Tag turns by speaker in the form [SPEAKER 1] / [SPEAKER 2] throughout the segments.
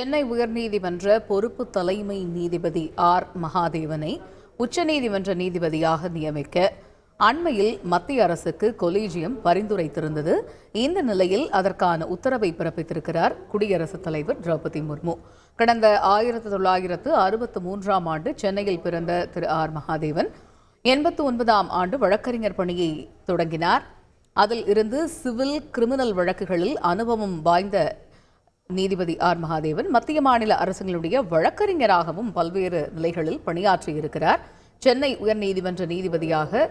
[SPEAKER 1] சென்னை உயர்நீதிமன்ற பொறுப்பு தலைமை நீதிபதி ஆர் மகாதேவனை உச்சநீதிமன்ற நீதிபதியாக நியமிக்க அண்மையில் மத்திய அரசுக்கு கொலீஜியம் பரிந்துரைத்திருந்தது. இந்த நிலையில் அதற்கான உத்தரவை பிறப்பித்திருக்கிறார் குடியரசுத் தலைவர் திரௌபதி முர்மு. கடந்த 1963ஆம் ஆண்டு சென்னையில் பிறந்த திரு ஆர் மகாதேவன் 89ஆம் ஆண்டு வழக்கறிஞர் பணியை தொடங்கினார். அதில் இருந்து சிவில் கிரிமினல் வழக்குகளில் அனுபவம் வாய்ந்த நீதிபதி ஆர் மகாதேவன் மத்திய மாநில அரசுகளுடைய வழக்கறிஞராகவும் பல்வேறு நிலைகளில் பணியாற்றியிருக்கிறார். சென்னை உயர்நீதிமன்ற நீதிபதியாக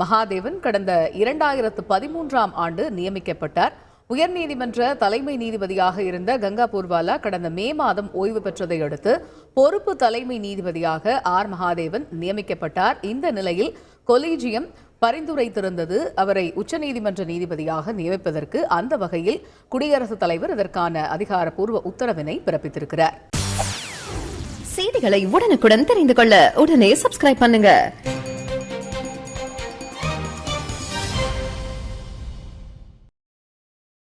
[SPEAKER 1] மகாதேவன் கடந்த 2013ஆம் ஆண்டு நியமிக்கப்பட்டார். உயர்நீதிமன்ற தலைமை நீதிபதியாக இருந்த கங்கா பூர்வாலா கடந்த மே மாதம் ஓய்வு பெற்றதை அடுத்து பொறுப்பு தலைமை நீதிபதியாக ஆர் மகாதேவன் நியமிக்கப்பட்டார். இந்த நிலையில் கொலீஜியம் பரிந்துரைத்திருந்தது அவரை உச்சநீதிமன்ற நீதிபதியாக நியமிப்பதற்கு. அந்த வகையில் குடியரசுத் தலைவர் இதற்கான அதிகாரப்பூர்வ உத்தரவினை பிறப்பித்திருக்கிறார்.
[SPEAKER 2] செய்திகளை உடனுக்குடன் தெரிந்து கொள்ள உடனே சப்ஸ்கிரைப் பண்ணுங்க.